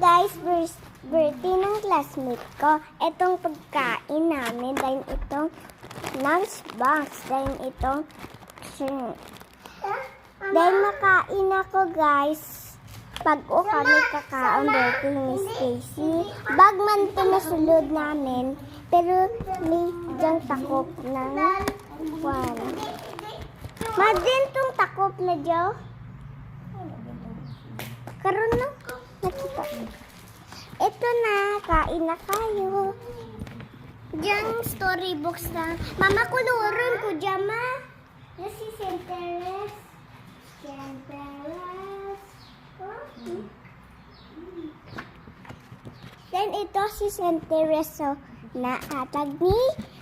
guys, birthday ng classmate ko. Itong pagkain namin, dahil itong lunchbox, dahil itong dahil makain ako guys. Pag kami kakaon birthday ni Stacy. Bag man ito nasulod namin. Pero may diyang takop ng one. Madin tong takop na diyo. Karon na. Nakita. Ito na. Kain na kayo. Diyang storybooks na. Mama, kuluron ko dyan, ma. Si Centeres. Then ito si Centereso na atag ni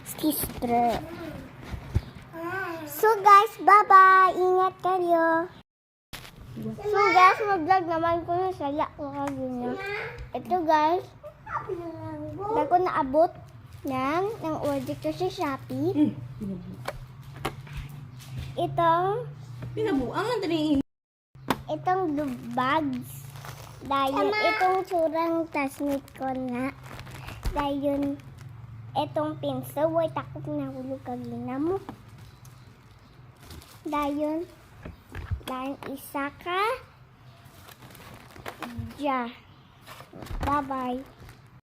sister. So guys, bye-bye. Ingat kayo. So guys, mag-vlog naman ko yung sala ko kagina. Ito guys, bago naabot ng order ko sa Shopee. Itong Pinabuang ang dali. itong bags. Dahil itong surang tasmit ko na. Dahil itong pinso. Wait, takot na hulog kagina mo. Dahil isa ka. Ja. Bye-bye.